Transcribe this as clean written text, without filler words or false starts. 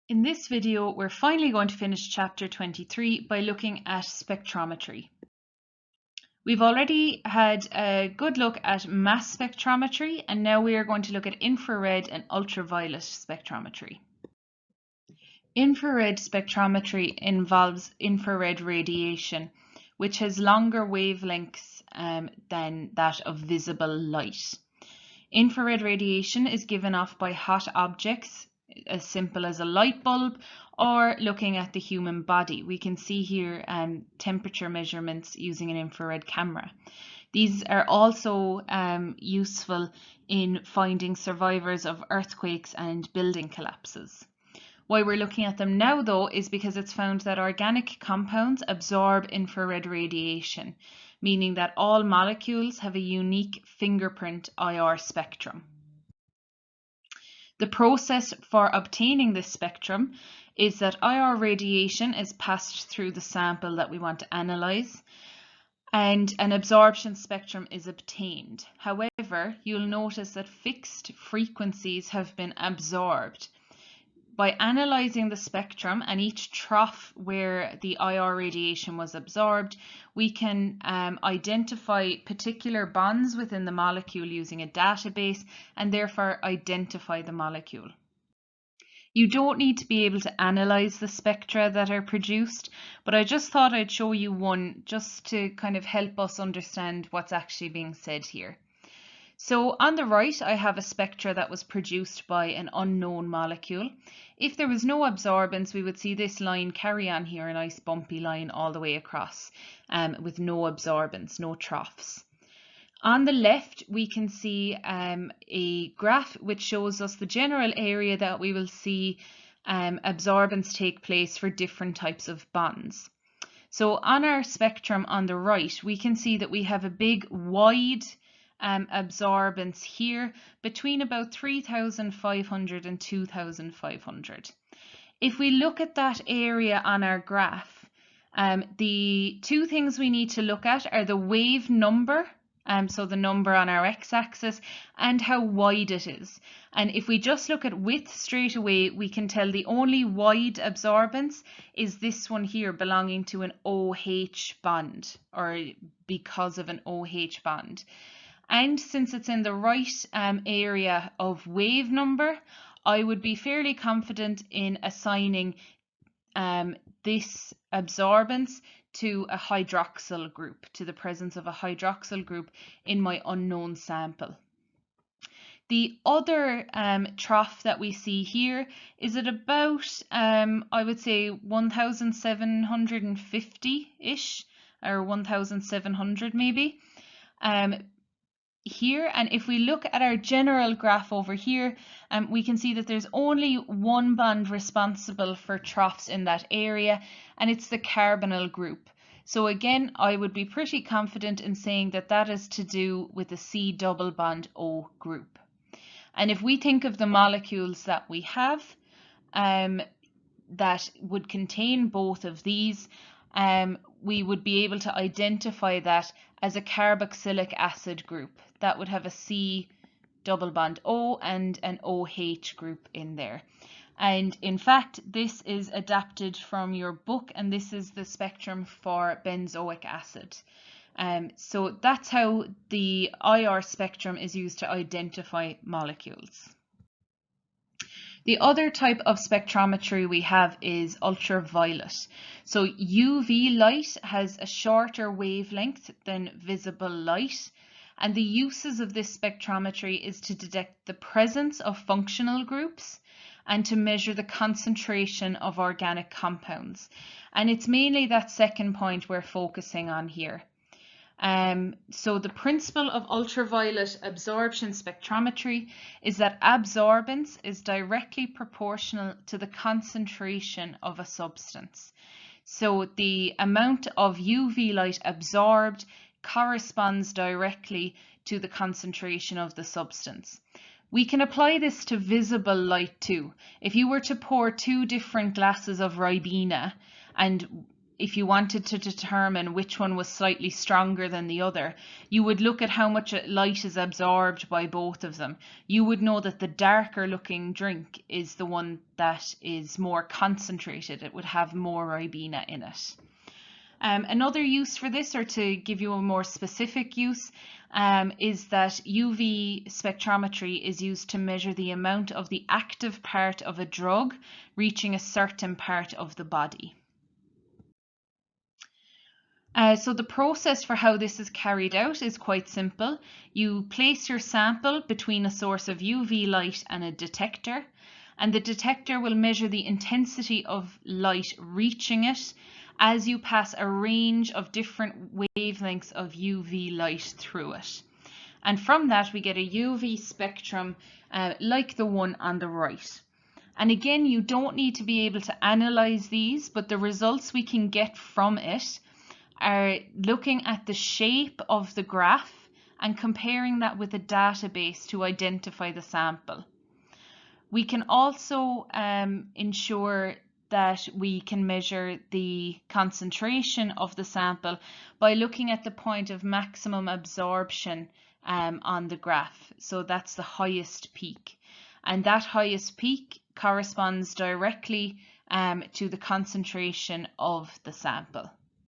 In this video, we're finally going to finish chapter 23 by looking at spectrometry. We've already had a good look at mass spectrometry, and now we are going to look at infrared and ultraviolet spectrometry. Infrared spectrometry involves infrared radiation, which has longer wavelengths than that of visible light. Infrared radiation is given off by hot objects, as simple as a light bulb, or looking at the human body. We can see here temperature measurements using an infrared camera. These are also useful in finding survivors of earthquakes and building collapses. Why we're looking at them now, though, is because it's found that organic compounds absorb infrared radiation, meaning that all molecules have a unique fingerprint IR spectrum. The process for obtaining this spectrum is that IR radiation is passed through the sample that we want to analyze, and an absorption spectrum is obtained. However, you'll notice that fixed frequencies have been absorbed. By analysing the spectrum and each trough where the IR radiation was absorbed, we can identify particular bonds within the molecule using a database and therefore identify the molecule. You don't need to be able to analyse the spectra that are produced, but I just thought I'd show you one just to kind of help us understand what's actually being said here. So on the right, I have a spectra that was produced by an unknown molecule. If there was no absorbance, we would see this line carry on here, a nice bumpy line all the way across with no absorbance, no troughs. On the left, we can see a graph which shows us the general area that we will see absorbance take place for different types of bonds. So on our spectrum on the right, we can see that we have a big wide absorbance here between about 3,500 and 2,500. If we look at that area on our graph, the two things we need to look at are the wave number, so the number on our x-axis, and how wide it is. And if we just look at width straight away, we can tell the only wide absorbance is this one here belonging to an OH bond, or because of an OH bond. And since it's in the right area of wave number, I would be fairly confident in assigning this absorbance to a hydroxyl group, to the presence of a hydroxyl group in my unknown sample. The other trough that we see here is at about, I would say, 1,750-ish, or 1,700 maybe. Here, and if we look at our general graph over here, we can see that there's only one bond responsible for troughs in that area, and it's the carbonyl group. So again, I would be pretty confident in saying that that is to do with the C double bond O group. And if we think of the molecules that we have that would contain both of these, we would be able to identify that as a carboxylic acid group. That would have a C double bond O and an OH group in there. And in fact, this is adapted from your book, and this is the spectrum for benzoic acid. So that's how the IR spectrum is used to identify molecules. The other type of spectrometry we have is ultraviolet. So UV light has a shorter wavelength than visible light, and the uses of this spectrometry is to detect the presence of functional groups and to measure the concentration of organic compounds. And it's mainly that second point we're focusing on here. So the principle of ultraviolet absorption spectrometry is that absorbance is directly proportional to the concentration of a substance. So the amount of UV light absorbed corresponds directly to the concentration of the substance. We can apply this to visible light too. If you were to pour two different glasses of Ribena and if you wanted to determine which one was slightly stronger than the other, you would look at how much light is absorbed by both of them. You would know that the darker looking drink is the one that is more concentrated. It would have more Ribena in it. Another use for this, or to give you a more specific use, is that UV spectrometry is used to measure the amount of the active part of a drug reaching a certain part of the body. So the process for how this is carried out is quite simple. You place your sample between a source of UV light and a detector, and the detector will measure the intensity of light reaching it as you pass a range of different wavelengths of UV light through it. And from that we get a UV spectrum like the one on the right. And again, you don't need to be able to analyze these, but the results we can get from it are looking at the shape of the graph and comparing that with a database to identify the sample. We can also ensure that we can measure the concentration of the sample by looking at the point of maximum absorption on the graph. So that's the highest peak. And that highest peak corresponds directly to the concentration of the sample.